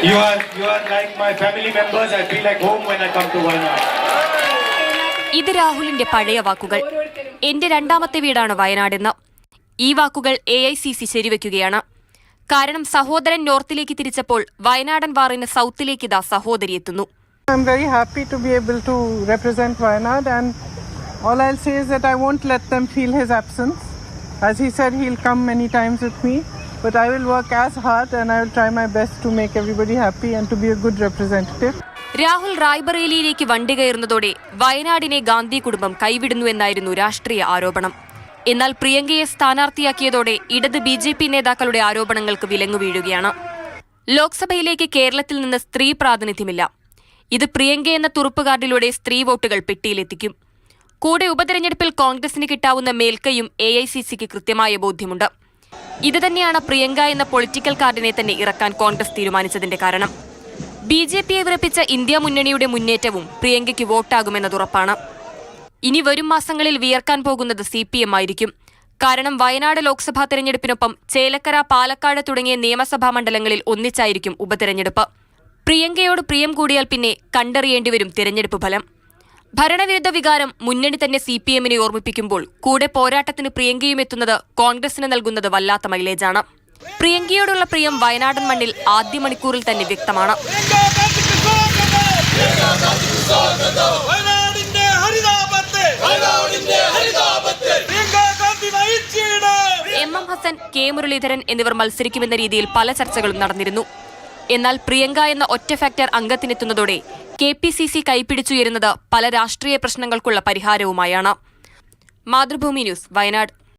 You are like my family members. I feel like home when I come to Wayanad. ഇത് രാഹുലിന്റെ പഴയ വാക്കുകൾ. എന്റെ രണ്ടാമത്തെ വീടാണ് വയനാടെന്ന്. ഈ വാക്കുകൾ AICC ശരിവെക്കുകയാണ്. കാരണം സഹോദരൻ നോർത്തിലേക്ക് തിരിച്ചപ്പോൾ വയനാടൻ വാറിന് സൗത്തിലേക്ക് ഇതാ സഹോദരി എത്തുന്നു. I'm very happy to be able to represent Wayanad, and all I'll say is that I won't let them feel his absence. As he said, he'll come many times with me, but I will work as hard and I will try my best to make everybody happy and to be a good representative. Rahul റായ്ബറേലിയിലേക്ക് വണ്ടി കയറുന്നതോടെ വയനാടിനെ ഗാന്ധി കുടുംബം കൈവിടുന്നുവെന്നായിരുന്നു രാഷ്ട്രീയ ആരോപണം. എന്നാൽ പ്രിയങ്കയെ സ്ഥാനാർത്ഥിയാക്കിയതോടെ ഇടത് BJP നേതാക്കളുടെ ആരോപണങ്ങൾക്ക് വിലങ്ങു വീഴുകയാണ്. ലോക്സഭയിലേക്ക് കേരളത്തിൽ നിന്ന് സ്ത്രീ പ്രാതിനിധ്യമില്ല. ഇത് പ്രിയങ്ക എന്ന തുറുപ്പുകാർഡിലൂടെ സ്ത്രീ വോട്ടുകൾ പെട്ടിയിലെത്തിക്കും. കൂടെ ഉപതെരഞ്ഞെടുപ്പിൽ കോൺഗ്രസിന് കിട്ടാവുന്ന മേൽക്കൈയും AICCക്ക് കൃത്യമായ ബോധ്യമുണ്ട്. ഇത് തന്നെയാണ് പ്രിയങ്ക എന്ന പൊളിറ്റിക്കൽ കാർഡിനെ തന്നെ ഇറക്കാൻ കോൺഗ്രസ് തീരുമാനിച്ചതിന്റെ കാരണം. BJPയെ വിറപ്പിച്ച ഇന്ത്യ മുന്നണിയുടെ മുന്നേറ്റവും പ്രിയങ്കയ്ക്ക് വോട്ടാകുമെന്നതുറപ്പാണ്. ഇനി വരും മാസങ്ങളിൽ വിയർക്കാൻ പോകുന്നത് CPM ആയിരിക്കും. കാരണം വയനാട് ലോക്സഭാ തെരഞ്ഞെടുപ്പിനൊപ്പം ചേലക്കര, പാലക്കാട് തുടങ്ങിയ നിയമസഭാ മണ്ഡലങ്ങളിൽ ഒന്നിച്ചായിരിക്കും ഉപതെരഞ്ഞെടുപ്പ്. പ്രിയങ്കയോട് പ്രിയം കൂടിയാൽ പിന്നെ കണ്ടറിയേണ്ടിവരും തിരഞ്ഞെടുപ്പ് ഫലം. ഭരണവിരുദ്ധ വികാരം മുന്നണി തന്നെ CPMനെ ഓർമ്മിപ്പിക്കുമ്പോൾ കൂടെ പോരാട്ടത്തിന് പ്രിയങ്കയും എത്തുന്നത് കോൺഗ്രസിന് നൽകുന്നത് വല്ലാത്ത മൈലേജാണ്. പ്രിയങ്കയോടുള്ള പ്രിയം വയനാടൻ മണ്ണിൽ ആദ്യ മണിക്കൂറിൽ തന്നെ വ്യക്തമാണ്. MM ഹസൻ, K മുരളീധരൻ എന്നിവർ മത്സരിക്കുമെന്ന രീതിയിൽ പല ചർച്ചകളും നടന്നിരുന്നു. എന്നാൽ പ്രിയങ്ക എന്ന ഒറ്റ ഫാക്ടർ അംഗത്തിനെത്തുന്നതോടെ KPCC കൈപ്പിടിച്ചുയരുന്നത് പല രാഷ്ട്രീയ പ്രശ്നങ്ങൾക്കുള്ള പരിഹാരവുമായാണ്. മാതൃഭൂമി ന്യൂസ്, വയനാട്.